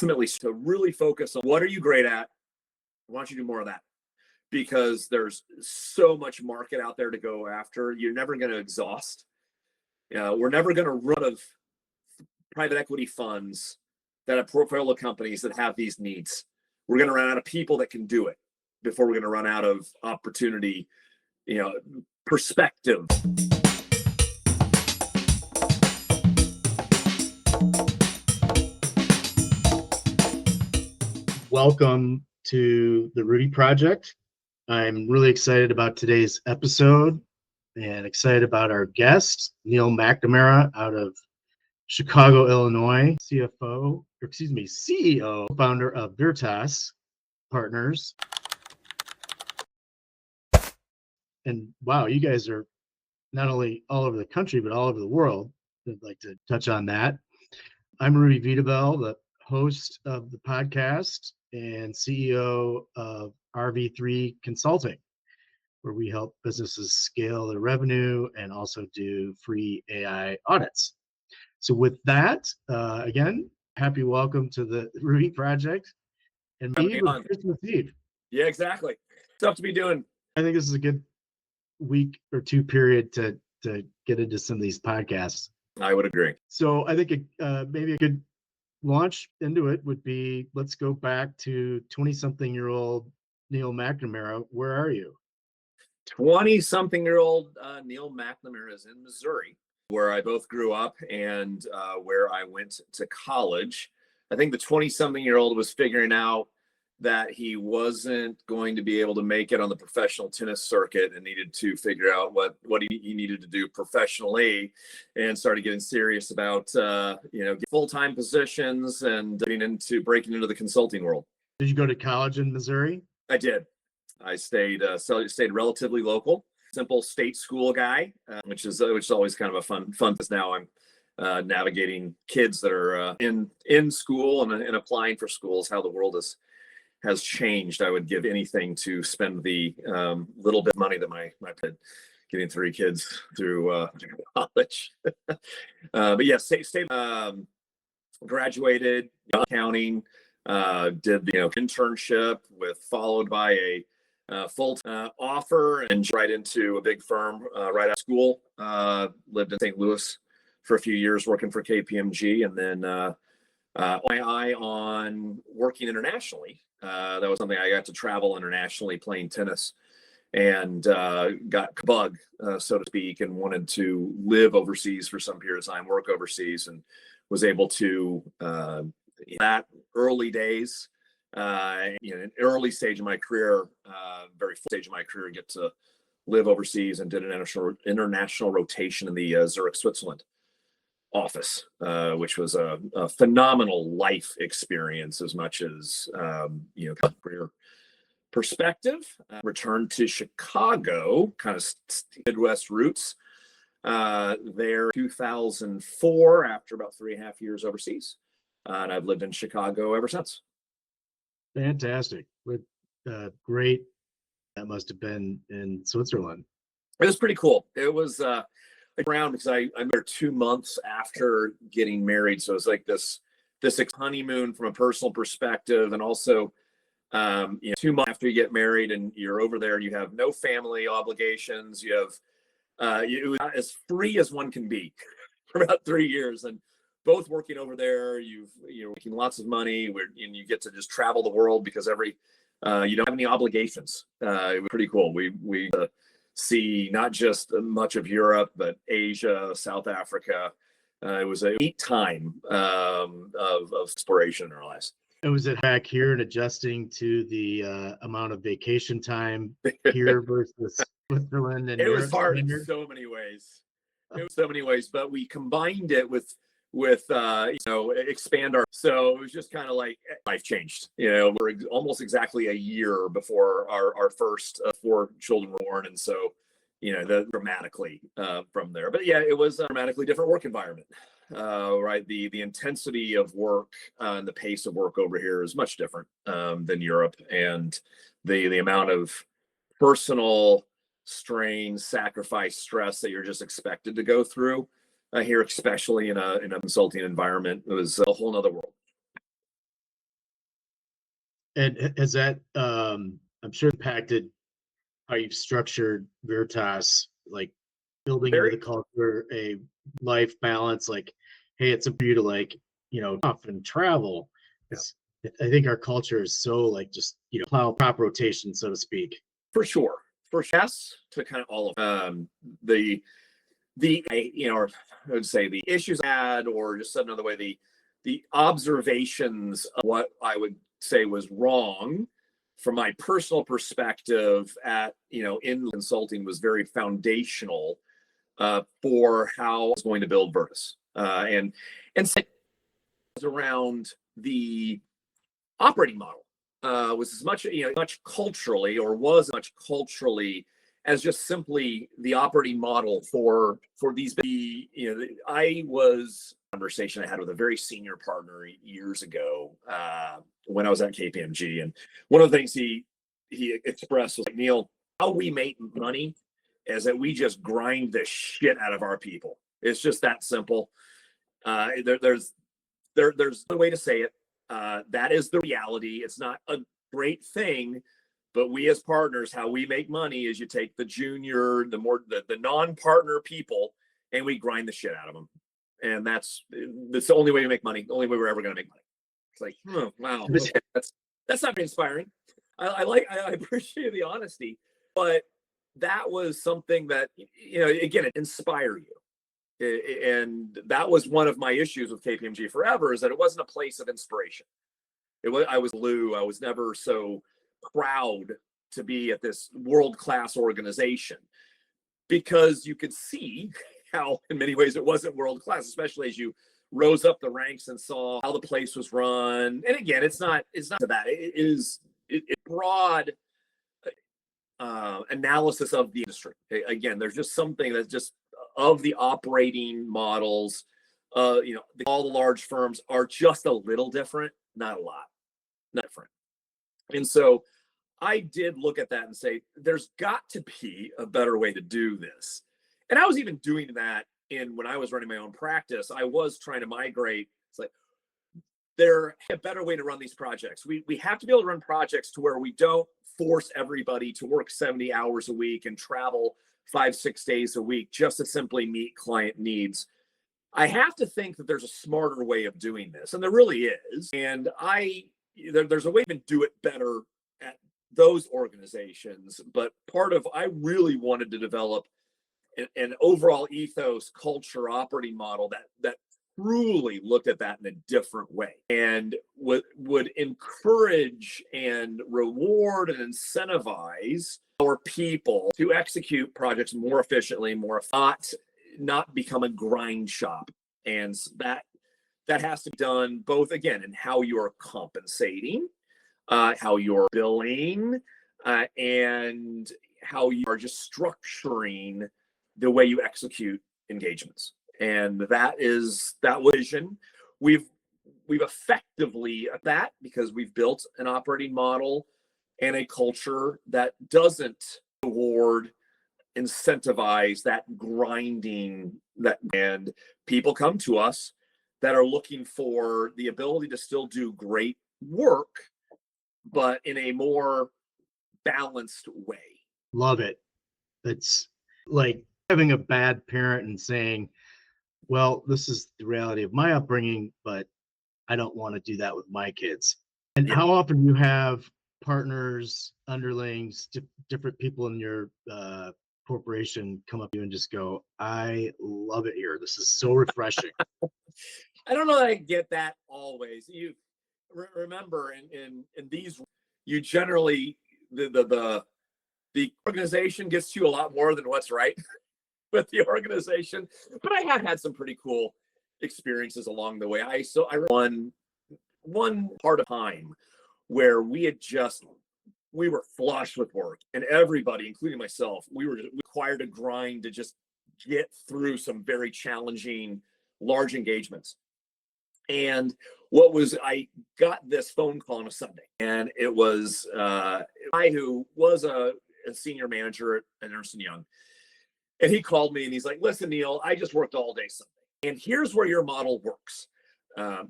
ultimately to really focus on what are you great at? Why don't you do more of that? Because there's so much market out there to go after. You're never going to exhaust. We're never going to run out of private equity funds that have portfolio companies that have these needs. We're going to run out of people that can do it before we're going to run out of opportunity, perspective. Welcome to the Rudy Project. I'm really excited about today's episode and excited about our guest, Neal McNamara out of Chicago, Illinois, CEO, founder of Veritas Partners. And wow, you guys are not only all over the country, but all over the world. I'd like to touch on that. I'm Rudy Vidabel, the host of the podcast and CEO of RV3 Consulting, where we help businesses scale their revenue and also do free AI audits. So with that, again, happy welcome to the Rudy Project and Christmas Eve. Yeah, exactly. Stuff to be doing. I think this is a good week or two period to get into some of these podcasts. I would agree. So I think maybe a good launch into it would be, let's go back to 20-something-year-old Neal McNamara. Where are you? 20-something-year-old Neal McNamara is in Missouri, where I both grew up and where I went to college. I think the 20-something-year-old was figuring out that he wasn't going to be able to make it on the professional tennis circuit and needed to figure out what he needed to do professionally, and started getting serious about full-time positions and breaking into the consulting world. Did you go to college in Missouri? I did. I stayed relatively local, simple state school guy, which is always kind of a fun because now I'm navigating kids that are in school and applying for schools. How the world has changed. I would give anything to spend the little bit of money that my getting 3 kids through college. But yes, graduated accounting, did the internship followed by a full offer, and right into a big firm right out of school. Lived in St. Louis for a few years working for KPMG, and then my eye on working internationally. That was something I got to travel internationally playing tennis, and got a bug, so to speak, and wanted to live overseas for some period of time, work overseas, and was able to that early days, an early stage of my career, very full stage of my career, get to live overseas, and did an international rotation in the Zurich, Switzerland office, which was a phenomenal life experience as much as career perspective. Returned to Chicago, kind of Midwest roots there 2004 after about 3.5 years overseas, and I've lived in Chicago ever since. Fantastic. Great. That must have been in Switzerland. It was pretty cool. It was around because I'm there 2 months after getting married, so it's like this honeymoon from a personal perspective, and also 2 months after you get married and you're over there, you have no family obligations. You have it was as free as one can be for about 3 years, and both working over there. You're making lots of money, and you get to just travel the world because you don't have any obligations. It was pretty cool. We see not just much of Europe, but Asia, South Africa. It was a neat time of exploration in our lives. And was it back here and adjusting to the amount of vacation time here versus Switzerland? And it was hard in so many ways. But we combined it with expand our. So it was just kind of like life changed. We're almost exactly a year before our first 4 children were born, and so dramatically from there. But yeah, it was a dramatically different work environment. Right, the intensity of work and the pace of work over here is much different than Europe, and the amount of personal strain, sacrifice, stress that you're just expected to go through here, especially in a consulting environment, it was a whole nother world. And has that, I'm sure, impacted how you've structured Veritas, like building into Very the culture a life balance? Like, hey, it's up for you to, like, off and travel. yeah, 'Cause I think our culture is so, like, just, plow crop rotation, so to speak. for sure. For sure. Yes, to kind of all of the or I would say the issues I had, or just said another way, the observations of what I would say was wrong from my personal perspective at in consulting was very foundational for how I was going to build Vertus, and so around the operating model was as much much culturally, or was as much culturally as just simply the operating model for these. I was conversation I had with a very senior partner years ago when I was at KPMG, and one of the things he expressed was like, Neal, how we make money is that we just grind the shit out of our people. It's just that simple. There's no way to say it. That is the reality. It's not a great thing, but we as partners, how we make money is you take the junior, the non-partner people, and we grind the shit out of them. And that's the only way we make money. The only way we're ever going to make money. It's like, wow, okay, that's not inspiring. I appreciate the honesty, but that was something that again, it inspire you. And that was one of my issues with KPMG forever, is that it wasn't a place of inspiration. I was never so proud to be at this world-class organization, because you could see how in many ways it wasn't world-class, especially as you rose up the ranks and saw how the place was run. And again, it's not that. It is broad analysis of the industry. Again, there's just something that's just of the operating models. All the large firms are just a little different, not a lot, not different. And so I did look at that and say, there's got to be a better way to do this. And I was even doing that when I was running my own practice. I was trying to migrate. It's like, there's a better way to run these projects. We have to be able to run projects to where we don't force everybody to work 70 hours a week and travel 5-6 days a week just to simply meet client needs. I have to think that there's a smarter way of doing this, and there really is. And there's a way to do it better at those organizations. But I really wanted to develop an overall ethos, culture, operating model that truly looked at that in a different way, and would encourage and reward and incentivize our people to execute projects more efficiently, not become a grind shop. And that has to be done both, again, in how you're compensating, how you're billing, and how you are just structuring the way you execute engagements. And that vision. We've effectively at that, because we've built an operating model and a culture that doesn't reward, incentivize that grinding, and people come to us that are looking for the ability to still do great work, but in a more balanced way. Love it. It's like having a bad parent and saying, well, this is the reality of my upbringing, but I don't want to do that with my kids. And Yeah. how often you have partners, underlings, different people in your corporation come up to you and just go, I love it here. This is so refreshing. I don't know that I get that always. You remember in these, you generally the organization gets you a lot more than what's right with the organization. But I have had some pretty cool experiences along the way. I one part of time where we were flush with work, and everybody, including myself, we required to grind to just get through some very challenging large engagements. And I got this phone call on a Sunday, and it was a guy who was a senior manager at Ernst & Young. And he called me and he's like, listen, Neal, I just worked all day Sunday, and here's where your model works.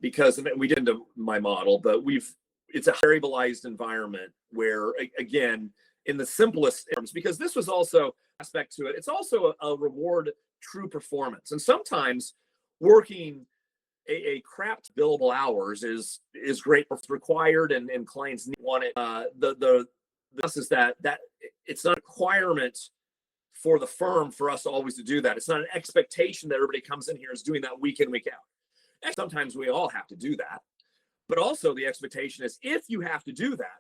Because we get into my model, but it's a variabilized environment where, again, in the simplest terms, because this was also aspect to it, it's also a reward true performance. And sometimes working a crap billable hours is great, it's required, and clients want it. The is that it's not a requirement for the firm for us always to do that. It's not an expectation that everybody comes in here is doing that week in, week out. And sometimes we all have to do that. But also the expectation is if you have to do that,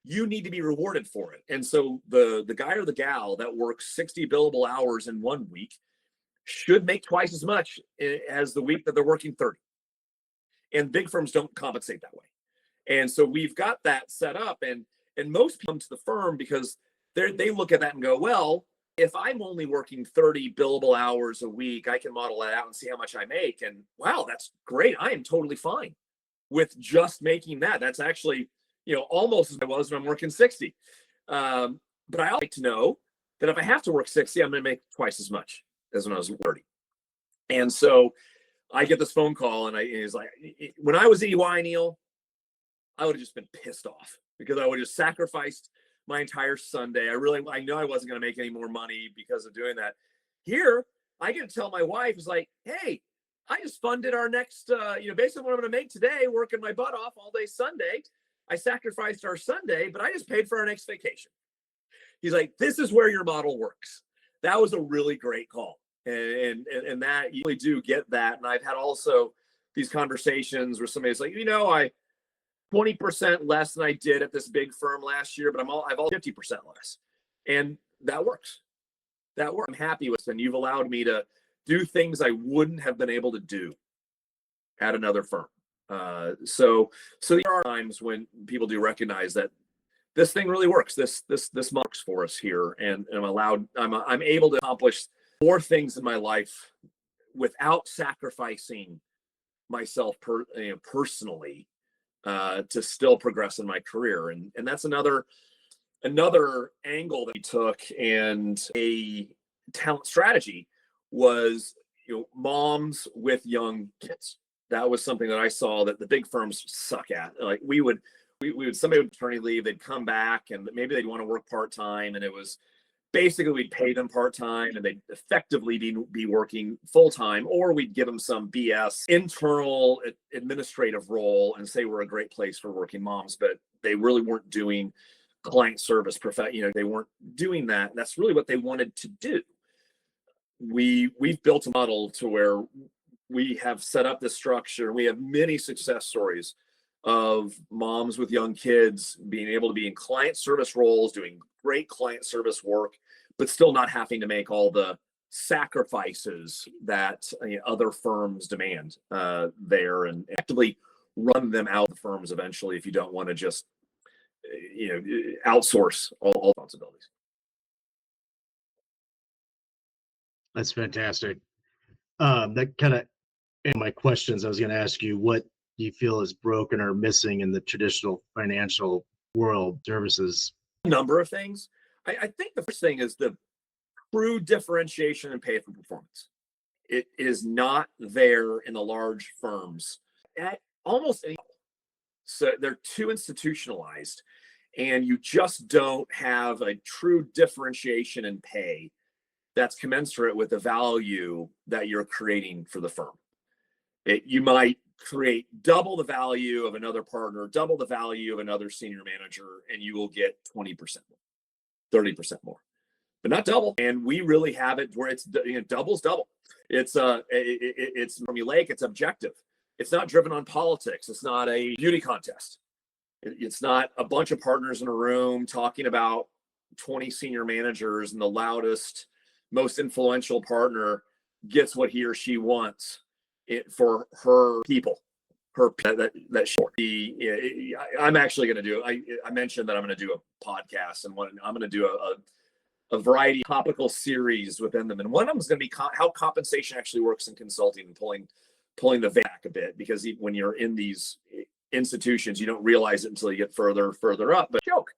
you need to be rewarded for it. And so the guy or the gal that works 60 billable hours in 1 week should make twice as much as the week that they're working 30. And big firms don't compensate that way. And so we've got that set up, and most people come to the firm because they look at that and go, well, if I'm only working 30 billable hours a week, I can model that out and see how much I make. And wow, that's great. I am totally fine with just making that. That's actually, almost as I was when I'm working 60. But I like to know that if I have to work 60, I'm going to make twice as much as when I was 30. And so I get this phone call, and he's like, when I was EY, Neal, I would have just been pissed off because I would have just sacrificed my entire Sunday. I know I wasn't going to make any more money because of doing that. Here, I get to tell my wife, is like, hey, I just funded our next, basically what I'm going to make today, working my butt off all day Sunday. I sacrificed our Sunday, but I just paid for our next vacation. He's like, this is where your model works. That was a really great call. And that you really do get that. And I've had also these conversations where somebody's like, I 20% less than I did at this big firm last year, but I've all 50% less. And that works. I'm happy with it. And you've allowed me to do things I wouldn't have been able to do at another firm. So there are times when people do recognize that this thing really works. This works for us here, and I'm able to accomplish more things in my life without sacrificing myself personally to still progress in my career. And that's another angle that we took, and a talent strategy was moms with young kids. That was something that I saw that the big firms suck at. Like we would somebody would maternity leave, they'd come back and maybe they'd want to work part-time, and it was basically we'd pay them part-time and they'd effectively be working full-time, or we'd give them some BS internal administrative role and say we're a great place for working moms, but they really weren't doing client service they weren't doing that. That's really what they wanted to do. We've built a model to where we have set up this structure. We have many success stories of moms with young kids being able to be in client service roles, doing great client service work, but still not having to make all the sacrifices that other firms demand there, and actively run them out of the firms eventually if you don't want to just outsource all responsibilities. That's fantastic. That kind of my questions. I was going to ask you, what do you feel is broken or missing in the traditional financial world services? A number of things. I think the first thing is the true differentiation in pay for performance. It is not there in the large firms at almost any level. So they're too institutionalized, and you just don't have a true differentiation in pay that's commensurate with the value that you're creating for the firm. You might create double the value of another partner, double the value of another senior manager, and you will get 20% more, 30% more, but not double. And we really have it where it's double's double. It's formulaic, it's objective. It's not driven on politics. It's not a beauty contest. It's not a bunch of partners in a room talking about 20 senior managers, and the loudest, most influential partner gets what he or she wants for her people. I'm actually going to do. I mentioned that I'm going to do a podcast, and I'm going to do a variety of topical series within them, and one of them is going to be how compensation actually works in consulting, and pulling the back a bit, because when you're in these institutions, you don't realize it until you get further up. But joke,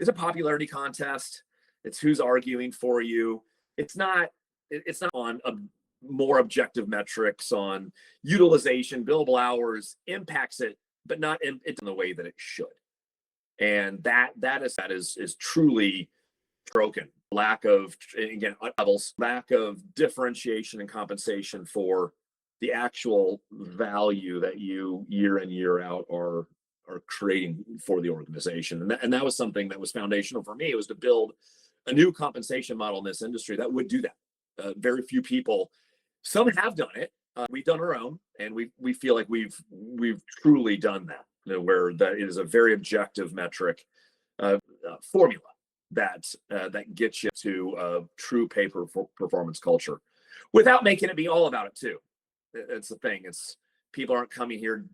it's a popularity contest. It's who's arguing for you. It's not on more objective metrics on utilization, billable hours impacts it but not in the way that it should. And that is truly broken. Lack of, again, levels, lack of differentiation and compensation for the actual value that you year in, year out are creating for the organization. And that was something that was foundational for me. It was to build a new compensation model in this industry that would do that. Very few people, some have done it. We've done our own, and we feel like we've truly done that, where that is a very objective metric formula that gets you to a true pay performance culture, without making it be all about it too. It's the thing. It's people aren't coming here.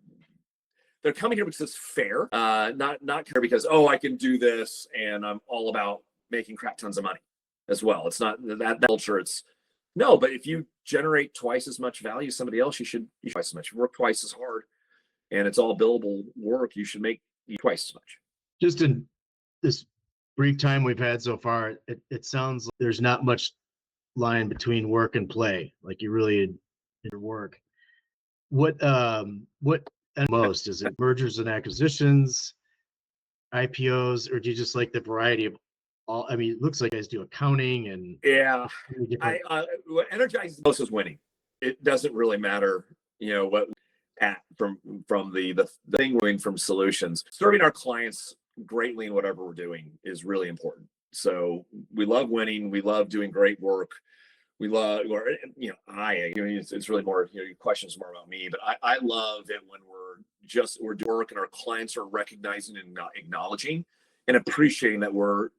They're coming here because it's fair, not care because, oh, I can do this and I'm all about making crap tons of money as well. It's not that culture. It's no, but if you generate twice as much value as somebody else, you should twice as much, work twice as hard, and it's all billable work. You should make twice as much. Just in this brief time we've had so far, it sounds like there's not much line between work and play. Like you really in your work. What and most is it mergers and acquisitions, IPOs, or do you just like the variety of all? I mean, it looks like you guys do accounting and yeah. What energizes most is winning. It doesn't really matter, what from the thing winning from solutions. Serving our clients greatly in whatever we're doing is really important. So we love winning. We love doing great work. We love, it's really more, your questions more about me, but I love it when we're doing work and our clients are recognizing and acknowledging and appreciating that we're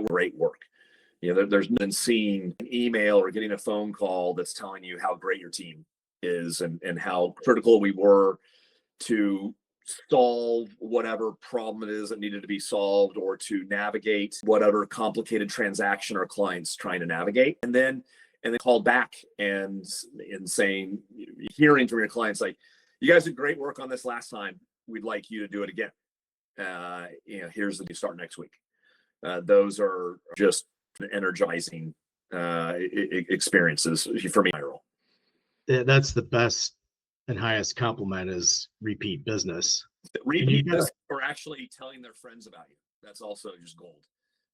great work. There's been seeing an email or getting a phone call that's telling you how great your team is and how critical we were to solve whatever problem it is that needed to be solved, or to navigate whatever complicated transaction our clients trying to navigate. And then called back and saying, hearing from your clients, like, you guys did great work on this last time. We'd like you to do it again. Here's the new start next week. Those are just energizing experiences for me. That's the best and highest compliment is repeat business. Repeat business, or actually telling their friends about you. That's also just gold.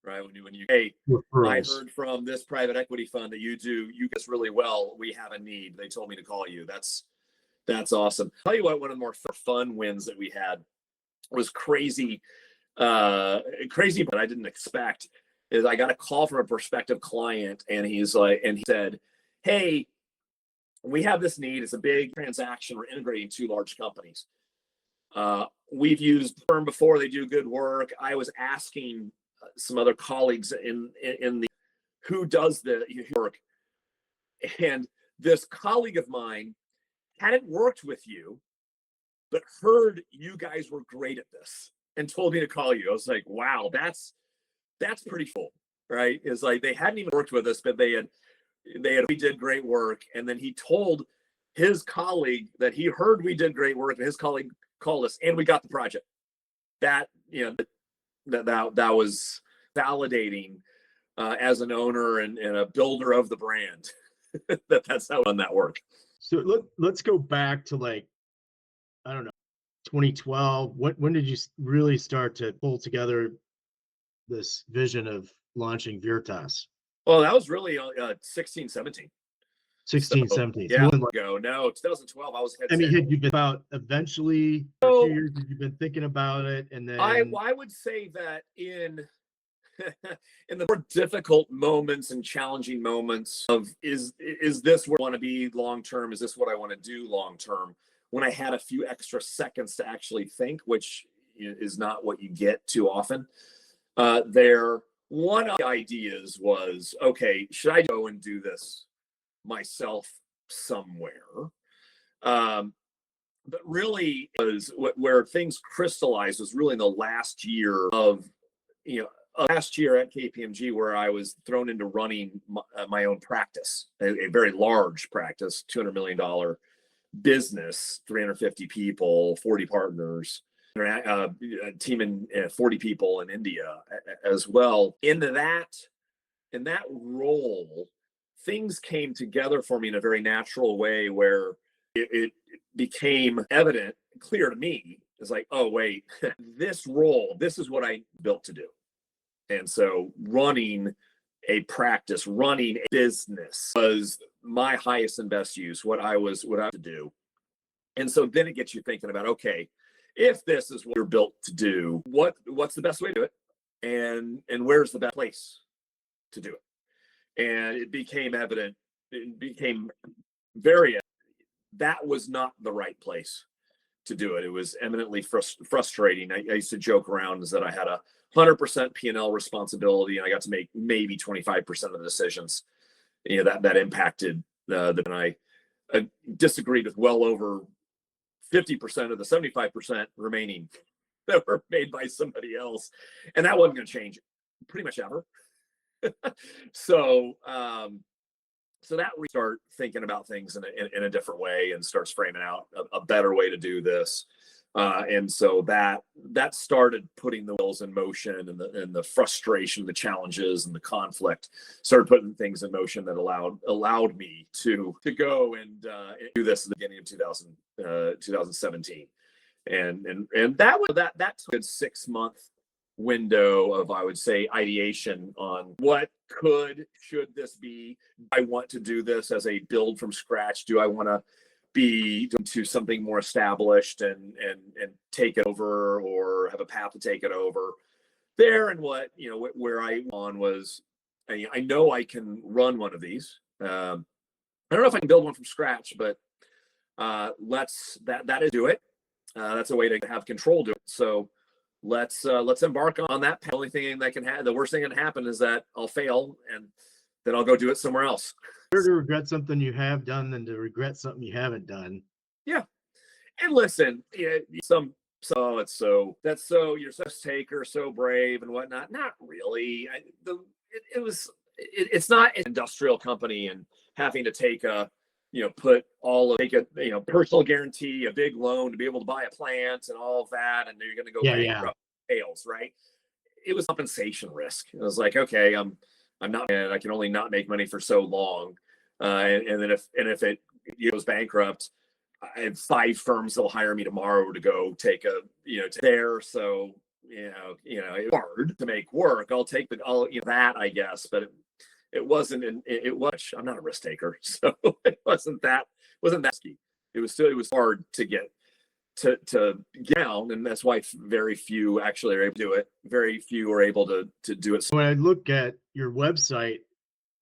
Right? When you hey, I heard from this private equity fund that you guys really well. We have a need. They told me to call you. That's awesome. I'll tell you what, one of the more fun wins that we had was crazy, but I didn't expect, is I got a call from a prospective client, and he said, hey, we have this need. It's a big transaction. We're integrating two large companies. We've used the firm before. They do good work. I was asking some other colleagues in the who does the work, and this colleague of mine hadn't worked with you, but heard you guys were great at this and told me to call you. I was like, wow, that's pretty cool, right? It's like they hadn't even worked with us, but we did great work, and then he told his colleague that he heard we did great work, and his colleague called us, and we got the project. That that was validating as an owner and a builder of the brand. That's how that work. So let's go back to, like, I don't know, 2012. When did you really start to pull together this vision of launching Veritas? Well, that was really 16, 17. 16, 17. Yeah, ago. No, 2012. I was head. I mean, had you been about eventually a few years, had you been thinking about it? And then I would say that in the more difficult moments and challenging moments of is this where I want to be long term? Is this what I want to do long term? When I had a few extra seconds to actually think, which is not what you get too often, one of the ideas was, okay, should I go and do this myself somewhere? But really, was where things crystallized was really in the last year at KPMG, where I was thrown into running my own practice, a very large practice, $200 million business, 350 people, 40 partners, a team in 40 people in India as well. In that role, things came together for me in a very natural way, where it became clear to me It's like, oh, wait, this role, this is what I built to do. And so running a practice, running a business was my highest and best use, what I was to do. And so then it gets you thinking about, okay, if this is what you're built to do, what's the best way to do it? And where's the best place to do it? And it became evident, it became very evident that was not the right place to do it. It was eminently frustrating. I used to joke around is that I had 100% P&L responsibility, and I got to make maybe 25% of the decisions, that impacted and I disagreed with well over 50% of the 75% remaining that were made by somebody else, and that wasn't going to change pretty much ever. So that we start thinking about things in a different way and starts framing out a better way to do this. And so that started putting the wheels in motion, and the frustration, the challenges, and the conflict started putting things in motion that allowed me to go and do this at the beginning of 2017. And that took a good 6-month window of, I would say, ideation on what should this be. Do I want to do this as a build from scratch? Do I want to be to something more established and take it over, or have a path to take it over there? And where I on was, I know I can run one of these. I don't know if I can build one from scratch, but let's do it. That's a way to have control to it. So let's embark on that. The only thing that the worst thing that can happen is that I'll fail, and then I'll go do it somewhere else. Better to regret something you have done than to regret something you haven't done. Yeah. And listen, that's so you're such a taker, so brave and whatnot. Not really. It's not an industrial company and having to take a personal guarantee, a big loan to be able to buy a plant and all of that, and you're going to go bankrupt, fails, right? It was compensation risk. It was like, okay, I'm not, and I can only not make money for so long, and then if it goes bankrupt, I have 5 firms that'll hire me tomorrow to go take there. So it's hard to make work. I'll take that, I guess, but it wasn't. I'm not a risk taker, so it wasn't that risky. It was hard to get to get down, and that's why very few actually are able to do it. Very few are able to do it. When I look at your website,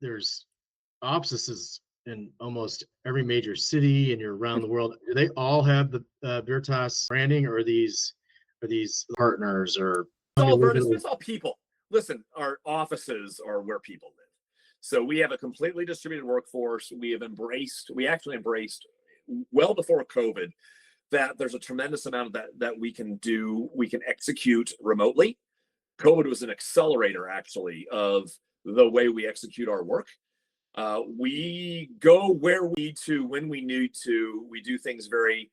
there's offices in almost every major city, and you're around the world. Do they all have the Veritas branding, or are these partners, or It's all people? Listen, our offices are where people live. So we have a completely distributed workforce. We actually embraced well before COVID that there's a tremendous amount of that we can do. We can execute remotely. COVID was an accelerator, actually, of the way we execute our work. We go where we need to, when we need to. We do things very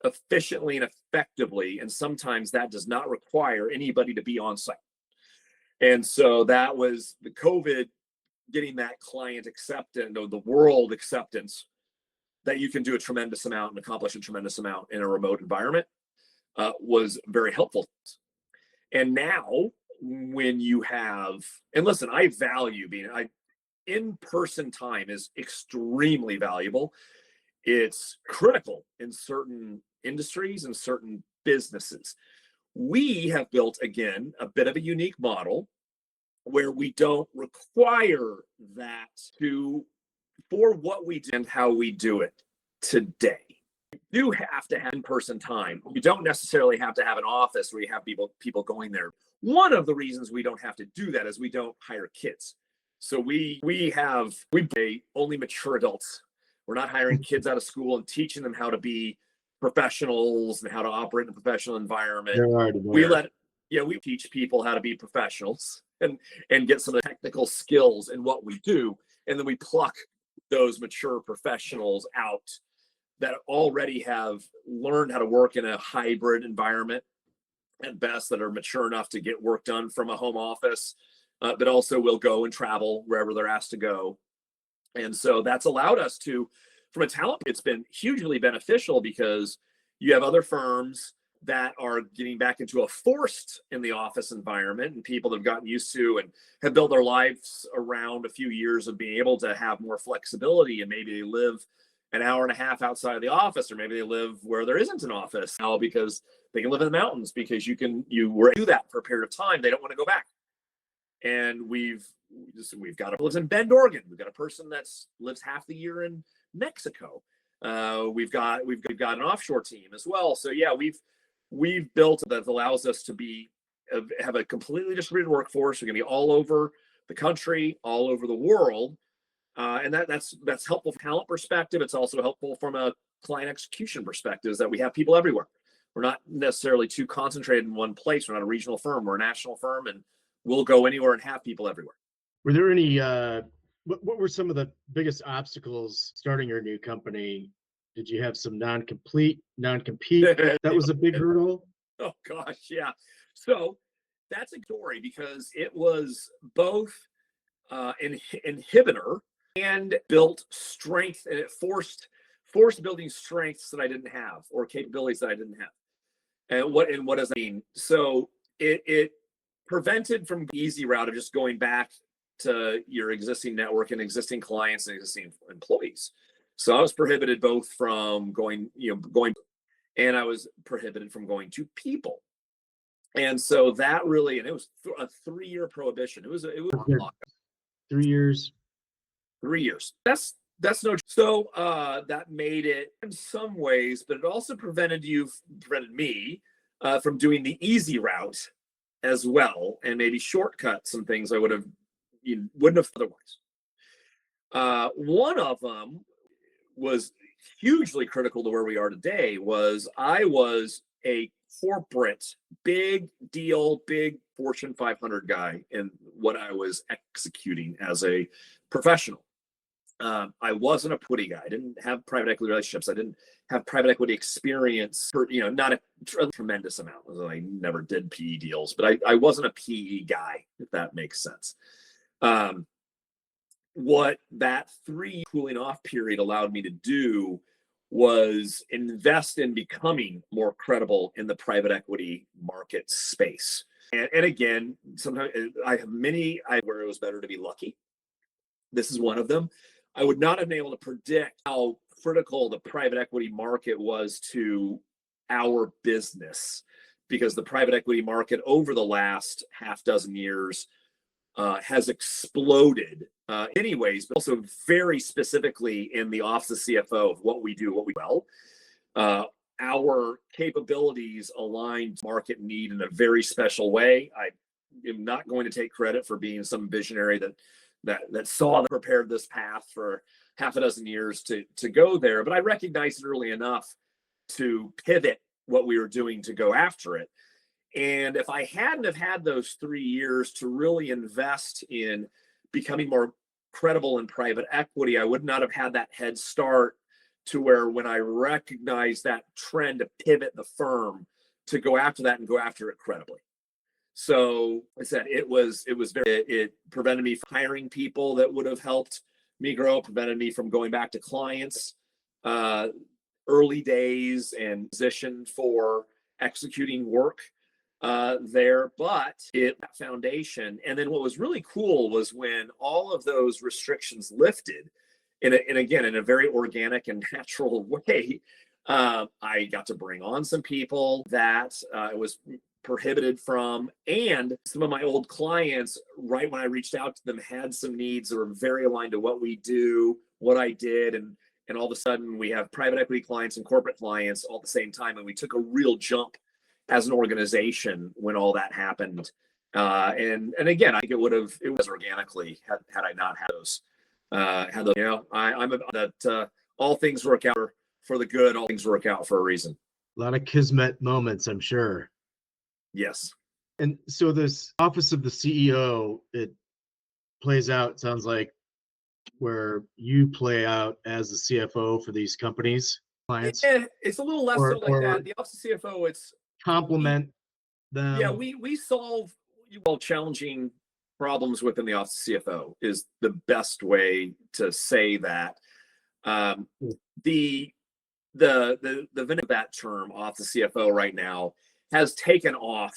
efficiently and effectively, and sometimes that does not require anybody to be on site. And so that was the COVID, getting that client acceptance, or the world acceptance, that you can do a tremendous amount and accomplish a tremendous amount in a remote environment, was very helpful. And now, when you have, and listen, I value in-person time is extremely valuable. It's critical in certain industries and certain businesses. We have built, again, a bit of a unique model where we don't require that for what we do and how we do it today. You do have to have in-person time. You don't necessarily have to have an office where you have people going there. One of the reasons we don't have to do that is we don't hire kids. So we pay only mature adults. We're not hiring kids out of school and teaching them how to be professionals and how to operate in a professional environment. We teach people how to be professionals and get some of the technical skills in what we do. And then we pluck those mature professionals out that already have learned how to work in a hybrid environment at best, that are mature enough to get work done from a home office, but also will go and travel wherever they're asked to go. And so that's allowed us to, from a talent, it's been hugely beneficial, because you have other firms that are getting back into a forced in the office environment, and people that have gotten used to and have built their lives around a few years of being able to have more flexibility, and maybe they live an hour and a half outside of the office, or maybe they live where there isn't an office now because they can live in the mountains because you were do that for a period of time. They don't want to go back. And we've got a lives in Bend, Oregon. We've got a person that's lives half the year in Mexico. We've got an offshore team as well. So yeah, we've built that allows us to have a completely distributed workforce. We're going to be all over the country, all over the world, and that's helpful from a talent perspective. It's also helpful from a client execution perspective, is that we have people everywhere. We're not necessarily too concentrated in one place. We're not a regional firm. We're a national firm, and we'll go anywhere and have people everywhere. Were there any, what were some of the biggest obstacles starting your new company? Did you have some non-compete? That was a big hurdle? Oh gosh, yeah. So that's a story because it was both an inhibitor and built strength, and it forced building strengths that I didn't have, or capabilities that I didn't have. And what does that mean? So it prevented from the easy route of just going back to your existing network and existing clients and existing employees. So I was prohibited both from going, and I was prohibited from going to people. And so that really, and it was a 3-year prohibition. It was a lot. 3 years. 3 years. That's no. So that made it in some ways, but it also prevented me from doing the easy route as well, and maybe shortcut some things I wouldn't have otherwise. One of them was hugely critical to where we are today. I was a corporate, big deal, big Fortune 500 guy in what I was executing as a professional. I wasn't a putty guy. I didn't have private equity relationships. I didn't have private equity experience for, not a tremendous amount. I never did PE deals, but I wasn't a PE guy, if that makes sense. What that 3 cooling off period allowed me to do was invest in becoming more credible in the private equity market space. And again, sometimes I have where it was better to be lucky. This is one of them. I would not have been able to predict how critical the private equity market was to our business, because the private equity market over the last half dozen years has exploded anyways, but also very specifically in the office of CFO of what we do, what we well. Our capabilities align to market need in a very special way. I am not going to take credit for being some visionary that saw and prepared this path for half a dozen years to go there, but I recognized it early enough to pivot what we were doing to go after it. And if I hadn't have had those 3 years to really invest in becoming more credible in private equity, I would not have had that head start to where, when I recognized that trend, to pivot the firm to go after that and go after it credibly. So I said it prevented me from hiring people that would have helped me grow, prevented me from going back to clients early days and positioned for executing work there, but that foundation. And then what was really cool was when all of those restrictions lifted, and again, in a very organic and natural way, I got to bring on some people that it was prohibited from, and some of my old clients, right when I reached out to them, had some needs that were very aligned to what we do, what I did, and all of a sudden we have private equity clients and corporate clients all at the same time, and we took a real jump as an organization when all that happened. And again, I think it was organically had I not had those. I'm about that. All things work out for the good. All things work out for a reason. A lot of kismet moments, I'm sure. Yes. And so this office of the CEO, it plays out, sounds like, where you play out as the CFO for these companies, clients. Yeah, it's a little less so like that. The office of CFO, it's complement them. Yeah, we solve challenging problems within the office of CFO is the best way to say that. The the venom of that term off the CFO right now has taken off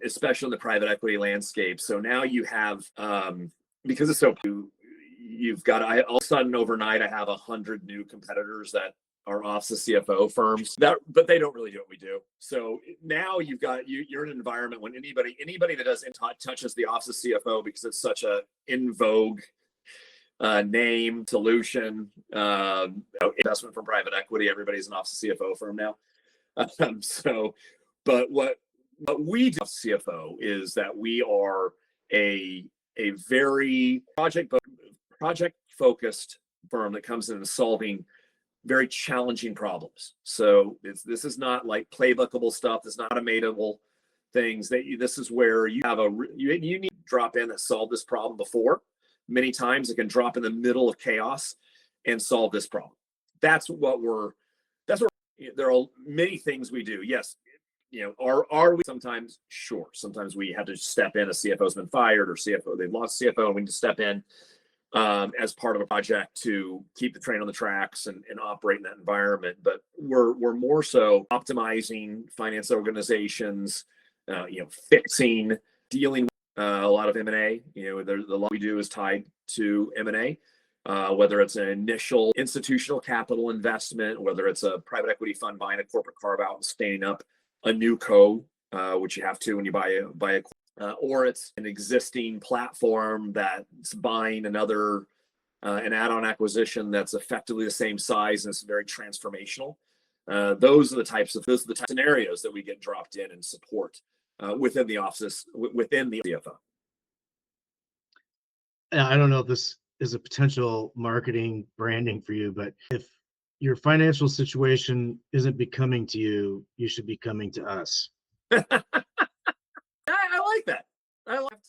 especially in the private equity landscape. So now you have, because it's so, you've got, all of a sudden overnight, I have 100 new competitors that are off the CFO firms but they don't really do what we do. So now you're in an environment when anybody that doesn't touches the office of CFO, because it's such a in vogue name, solution, investment from private equity. Everybody's an office of CFO firm now. But what we do as CFO is that we are a very project focused firm that comes in and solving very challenging problems. So this is not like playbookable stuff. It's not automatable things. This is where you have you need to drop in that solved this problem before. Many times it can drop in the middle of chaos and solve this problem. That's what there are many things we do. Yes. Are we sometimes? Sure. Sometimes we have to step in. A CFO's been fired, or they've lost CFO, and we need to step in as part of a project to keep the train on the tracks and operate in that environment. But we're more so optimizing finance organizations, fixing, dealing with a lot of M&A. The lot we do is tied to M&A. Whether it's an initial institutional capital investment, whether it's a private equity fund buying a corporate carve out and standing up a new which you have to when you buy or it's an existing platform that's buying an add-on acquisition that's effectively the same size and it's very transformational. Those are the types of scenarios that we get dropped in and support within the office, within the CFO. I don't know if this is a potential marketing branding for you, but if your financial situation isn't becoming to you, you should be coming to us. I like that. I'll have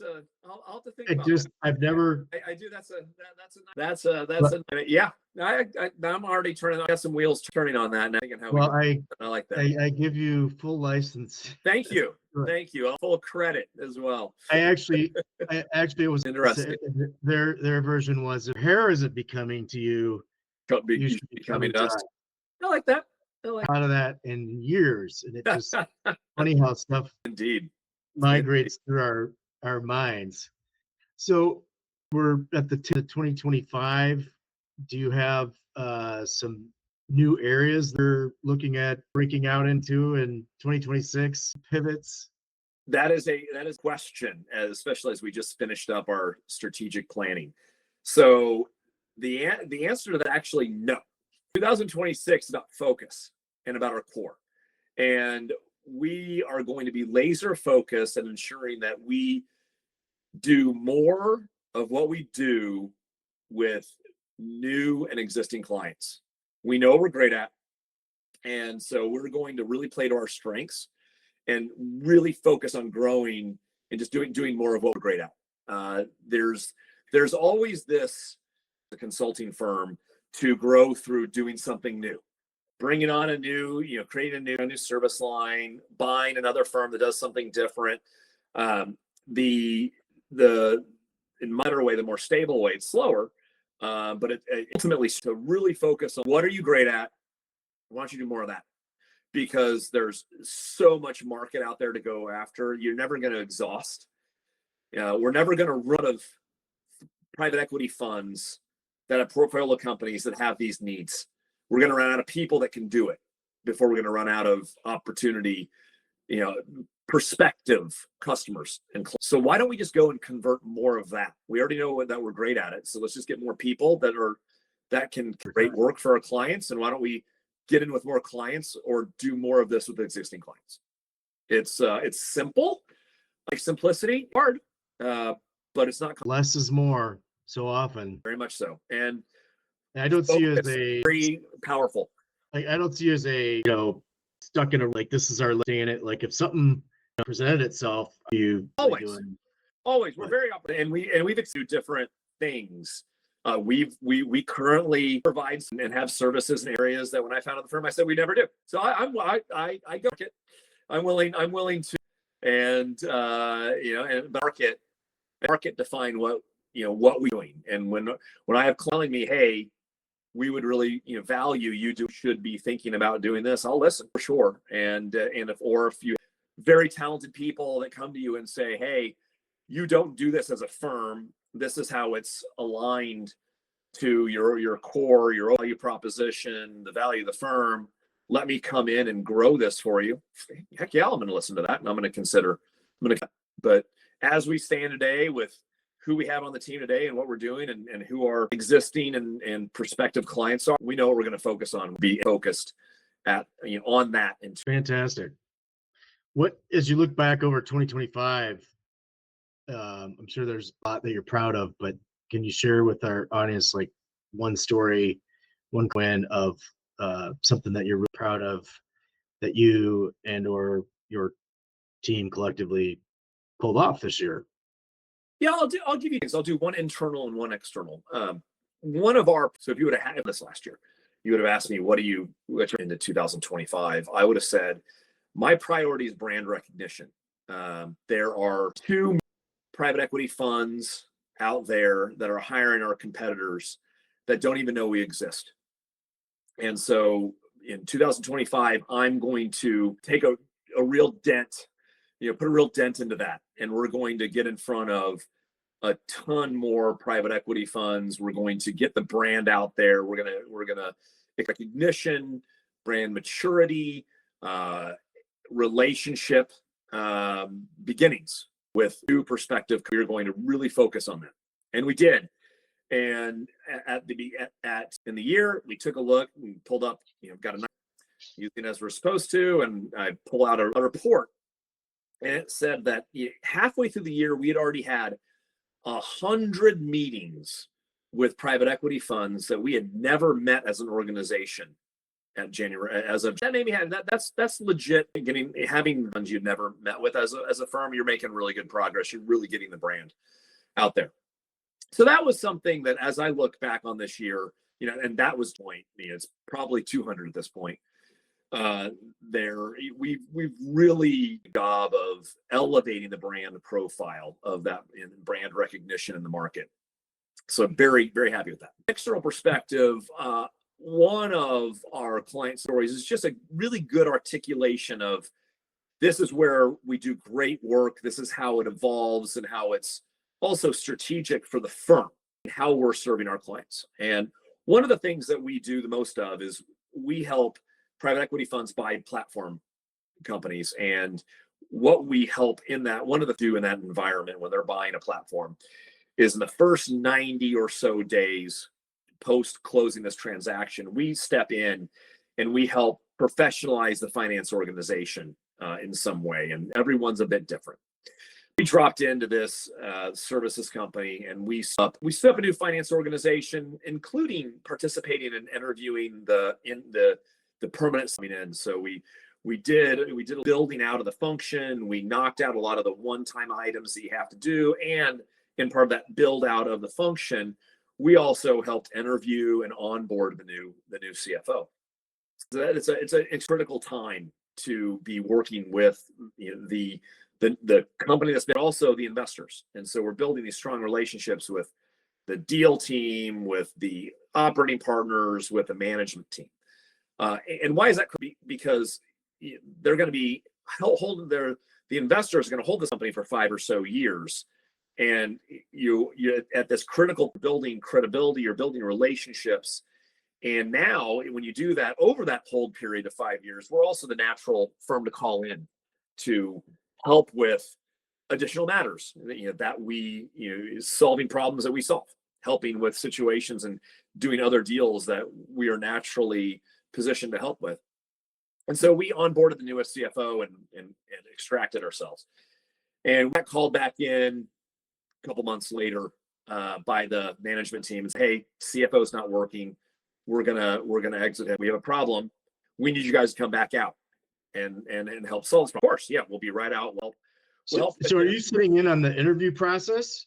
to think about that. I've never. I do. Yeah. I'm already turning. I got some wheels turning on that. And I like that. I give you full license. Thank you. Thank you. Full credit as well. It was interesting. Their version was, if hair isn't becoming to you, you should be coming to us. I like that. Out of that in years, and it's just funny how stuff indeed migrates through our minds. So we're at the 2025. Do you have some new areas they're looking at breaking out into in 2026 pivots? That is a question, especially as we just finished up our strategic planning. So the answer to that, actually, no. 2026 is about focus and about our core. And we are going to be laser focused and ensuring that we do more of what we do with new and existing clients. We know we're great at. And so we're going to really play to our strengths and really focus on growing and just doing more of what we're great at. There's always this, the consulting firm, to grow through doing something new, bringing on creating a new service line, buying another firm that does something different. In my way, the more stable way, it's slower, but it ultimately to really focus on what are you great at. I want you to do more of that, because there's so much market out there to go after. You're never going to exhaust. We're never going to run out of private equity funds that have portfolio companies that have these needs. We're going to run out of people that can do it before we're going to run out of opportunity, prospective customers. And so why don't we just go and convert more of that? We already know that we're great at it. So let's just get more people that can create work for our clients. And why don't we get in with more clients or do more of this with existing clients? It's simple, like simplicity, hard, but it's not. Less is more so often. Very much so. And I don't see you as very powerful. Like, I don't see you as stuck in this is our day in it. Like, if something presented itself, you always we're very open, and we've experienced different things. We currently provide and have services in areas that when I founded the firm, I said we never do. So I go it. I'm willing to, and and market define what we're doing. And when I have telling me, hey, we would really, value you should be thinking about doing this. I'll listen for sure. And if you very talented people that come to you and say, hey, you don't do this as a firm, this is how it's aligned to your core, your value proposition, the value of the firm, let me come in and grow this for you. Heck yeah, I'm going to listen to that, and I'm going to consider. But as we stand today with who we have on the team today and what we're doing and who our existing and prospective clients are, we know what we're going to focus on. Be focused on that. And fantastic. What, as you look back over 2025, I'm sure there's a lot that you're proud of, but can you share with our audience like one story, one win of something that you're really proud of that you and or your team collectively pulled off this year? Yeah, I'll give you things. I'll do one internal and one external. So if you would have had this last year, you would have asked me, what you're into 2025? I would have said, my priority is brand recognition. There are 2 private equity funds out there that are hiring our competitors that don't even know we exist. And so in 2025, I'm going to take a real dent, put a real dent into that. And we're going to get in front of a ton more private equity funds. We're going to get the brand out there. We're gonna make recognition, brand maturity, relationship beginnings with new perspective. We're going to really focus on that, and we did. And in the year, we took a look, we pulled up, got a using as we're supposed to, and I pull out a report, and it said that halfway through the year, we had already had 100 meetings with private equity funds that we had never met as an organization at January. That made me happy. That's legit. Having funds you'd never met with as a firm, you're making really good progress. You're really getting the brand out there. So that was something that, as I look back on this year, and that was point. It's probably 200 at this point. We've really job of elevating the brand profile of that and brand recognition in the market. So very, very happy with that. External perspective, one of our client stories is just a really good articulation of this is where we do great work. This is how it evolves and how it's also strategic for the firm and how we're serving our clients. And one of the things that we do the most of is we help private equity funds buy platform companies. And what we help in that, one of the do in that environment when they're buying a platform is in the first 90 or so days post closing this transaction, we step in and we help professionalize the finance organization in some way. And everyone's a bit different. We dropped into this services company and we set up a new finance organization, including participating and interviewing the permanent coming in. So we did a building out of the function. We knocked out a lot of the one-time items that you have to do, and in part of that build out of the function, we also helped interview and onboard the new CFO. So that it's a critical time to be working with the company that's been also the investors. And so we're building these strong relationships with the deal team, with the operating partners, with the management team. And why is that? Because they're going to be holding the investors are going to hold this company for 5 or so years. And you at this critical building credibility, you're building relationships. And now when you do that over that hold period of 5 years, we're also the natural firm to call in to help with additional matters that we solving problems that we solve, helping with situations and doing other deals that we are naturally positioned to help with. And so we onboarded the newest CFO and extracted ourselves. And we got called back in a couple months later by the management team and said, hey, CFO's not working. We're gonna exit him. We have a problem. We need you guys to come back out and help solve this. Of course, yeah, we'll be right out. So are you sitting in on the interview process?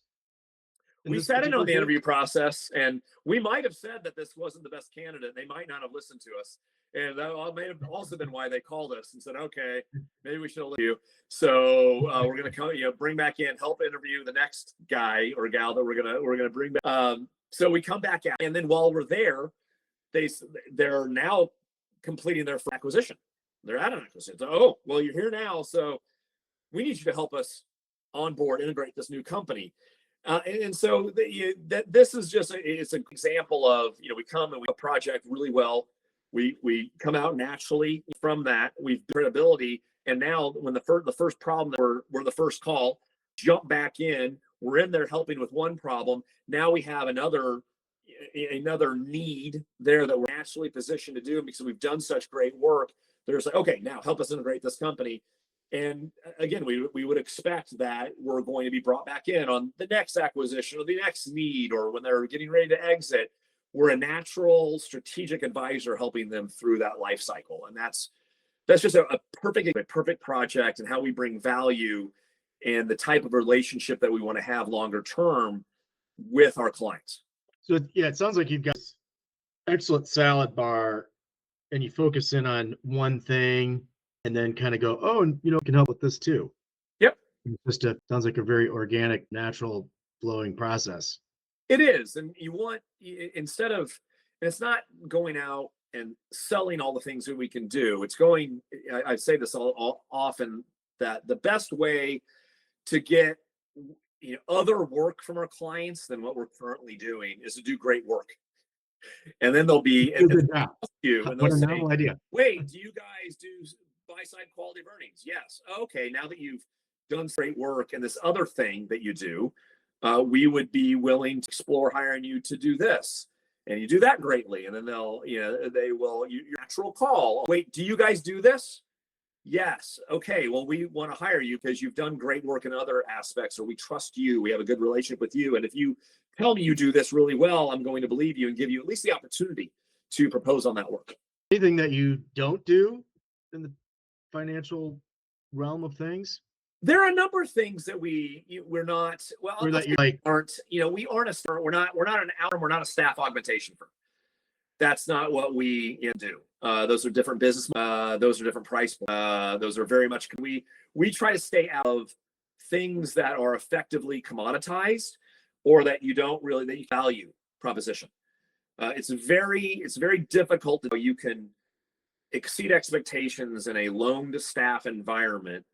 We sat in on the interview process, and we might have said that this wasn't the best candidate. They might not have listened to us. And that may have also been why they called us and said, okay, maybe we should have you. So we're going to come, bring back in, help interview the next guy or gal that we're going to bring back. So we come back out. And then while we're there, they're now completing their acquisition. They're at an acquisition. So, oh, well, you're here now, so we need you to help us onboard, integrate this new company. And so this is just it's an example of, we come and we project really well. We come out naturally from that. We've credibility, and now when the first problem that we're the first call, jump back in. We're in there helping with one problem. Now we have another need there that we're naturally positioned to do because we've done such great work. There's like, okay, now help us integrate this company. And again, we would expect that we're going to be brought back in on the next acquisition or the next need, or when they're getting ready to exit. We're a natural strategic advisor helping them through that life cycle. And that's just a perfect project, and how we bring value and the type of relationship that we want to have longer term with our clients. So yeah, it sounds like you've got this excellent salad bar, and you focus in on one thing, and then kind of go, oh, and can help with this too. Yep. Just sounds like a very organic, natural flowing process. It is. And you want, instead of, and it's not going out and selling all the things that we can do. It's going, I say this all often, that the best way to get other work from our clients than what we're currently doing is to do great work. And then they'll be and they'll say, idea. Wait, do you guys do buy-side quality of earnings? Yes. Okay, now that you've done great work and this other thing that you do, we would be willing to explore hiring you to do this. And you do that greatly. And then they will, your natural call. Wait, do you guys do this? Yes. Okay. Well, we want to hire you because you've done great work in other aspects, or we trust you. We have a good relationship with you. And if you tell me you do this really well, I'm going to believe you and give you at least the opportunity to propose on that work. Anything that you don't do in the financial realm of things? There are a number of things that we're not, well, or that you aren't, we aren't a we're not an outcome, we're not a staff augmentation firm. That's not what we do. Those are different business. Those are different price. Those are very much. We try to stay out of things that are effectively commoditized, or that you don't really that you value proposition. It's very difficult to you can exceed expectations in a loan to staff environment,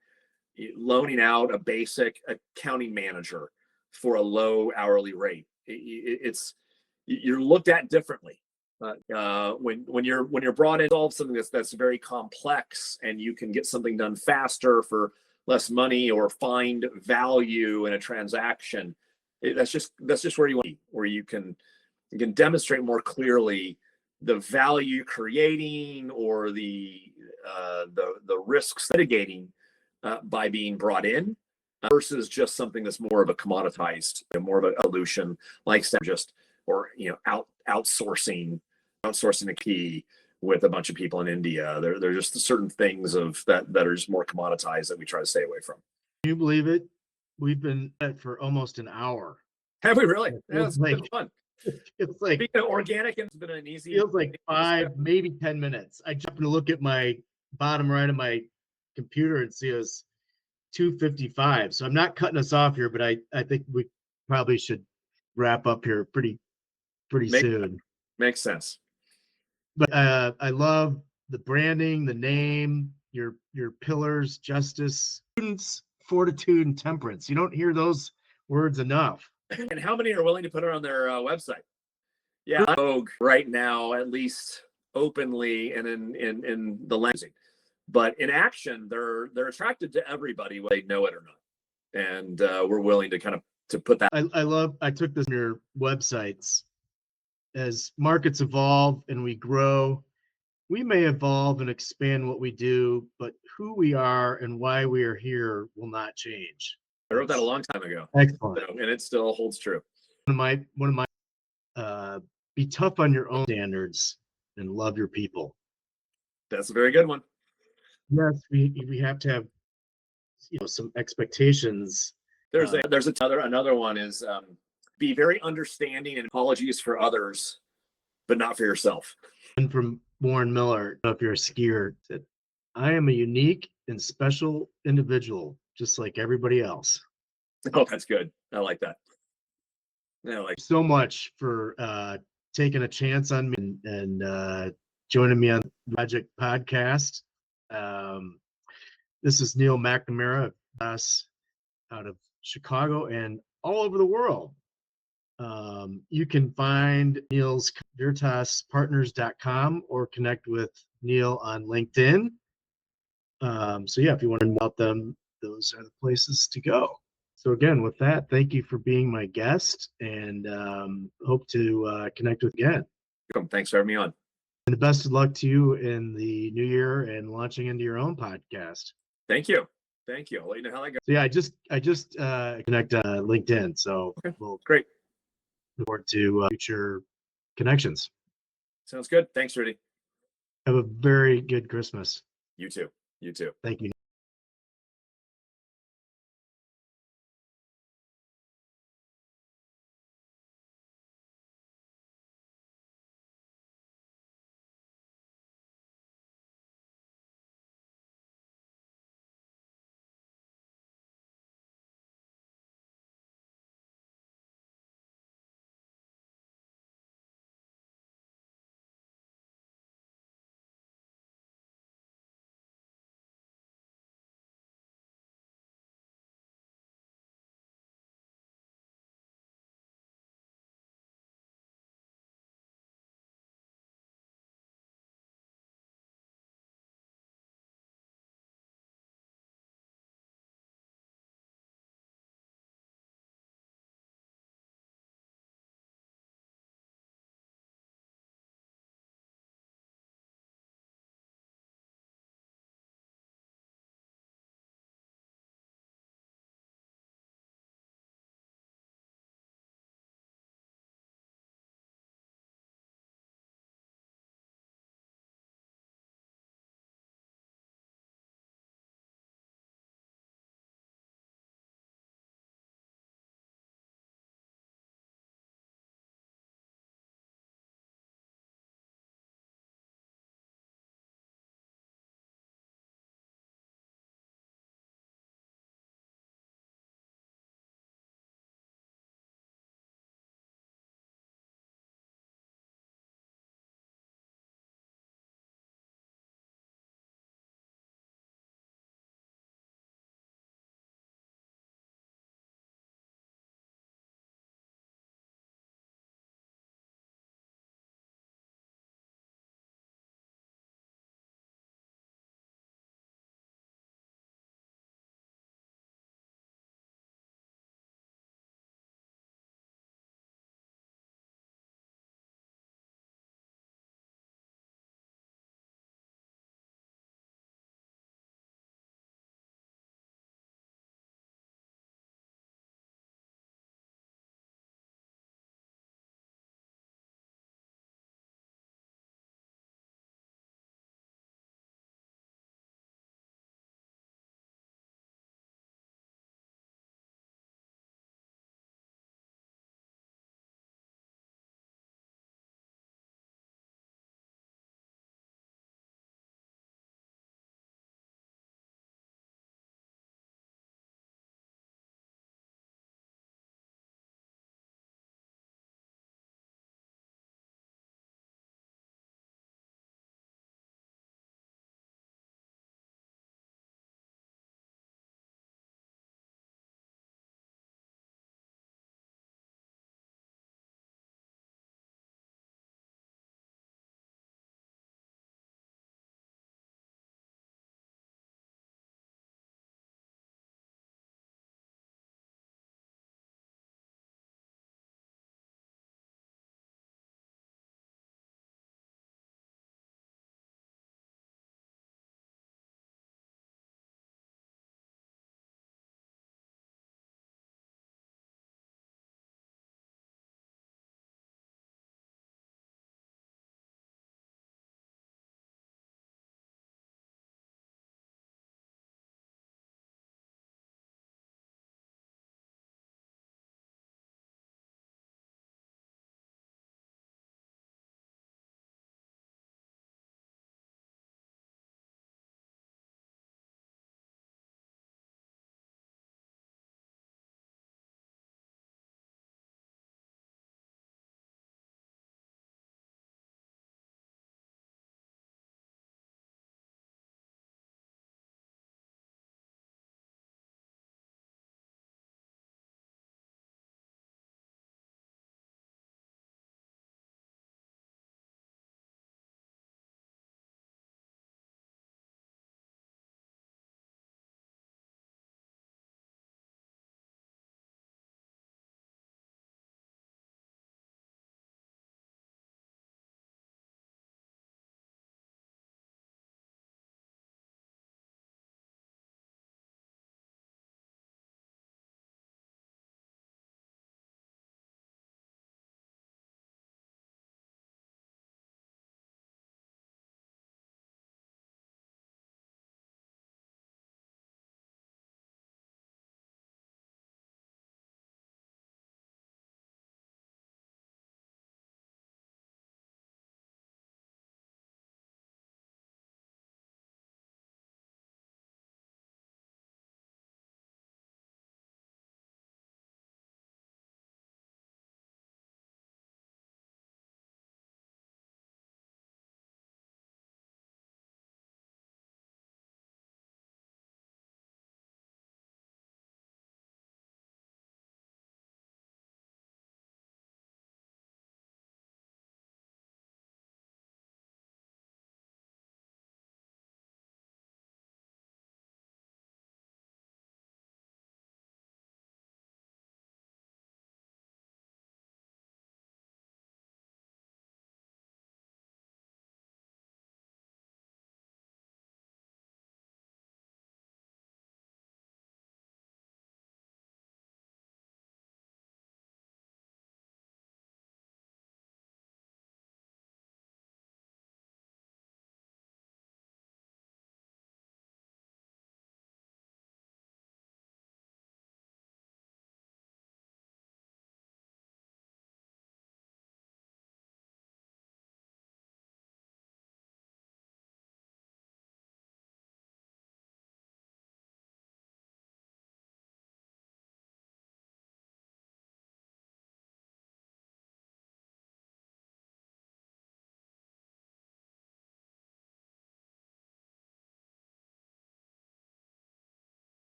loaning out a basic accounting manager for a low hourly rate. You're looked at differently. When you're brought in to solve something that's very complex, and you can get something done faster for less money, or find value in a transaction, that's just where you want to be, where you can demonstrate more clearly the value you're creating, or the risks mitigating by being brought in, versus just something that's more of a commoditized, more of a solution like just, or outsourcing a key with a bunch of people in India. There are just certain things of that are just more commoditized that we try to stay away from. Can you believe it? We've been at for almost an hour. Have we really? Yeah, it's been fun. It's like being organic, and it's been an easy. Feels like 5, maybe 10 minutes. I jump to look at my bottom right of my computer and see us 2:55. So I'm not cutting us off here, but I think we probably should wrap up here pretty soon. Makes sense. But I love the branding, the name, your pillars: justice, students, fortitude, and temperance. You don't hear those words enough. And how many are willing to put it on their website? Yeah, Vogue right now, at least openly and in the language. But in action, they're attracted to everybody, whether they know it or not. And we're willing to kind of to put that. I took this on your websites. As markets evolve and we grow, we may evolve and expand what we do, but who we are and why we are here will not change. I wrote that a long time ago. Excellent. So, and it still holds true. One of my be tough on your own standards and love your people. That's a very good one. Yes, we have to have some expectations. There's another one is be very understanding and apologies for others, but not for yourself. And from Warren Miller, if you're a skier, that I am a unique and special individual, just like everybody else. Oh, that's good. I like that. I like so much for taking a chance on me and joining me on the Project podcast. This is Neal McNamara, us out of Chicago and all over the world. You can find Neal's veritaspartners.com or connect with Neal on LinkedIn. So yeah, if you want to know about them, those are the places to go. So again, with that, thank you for being my guest, and hope to connect with you again. Thanks for having me on. And the best of luck to you in the new year and launching into your own podcast. Thank you. Thank you. I'll let you know how that goes. So yeah, I just connect on LinkedIn. So Okay. We'll Great. look forward to future connections. Sounds good. Thanks, Rudy. Have a very good Christmas. You too. You too. Thank you.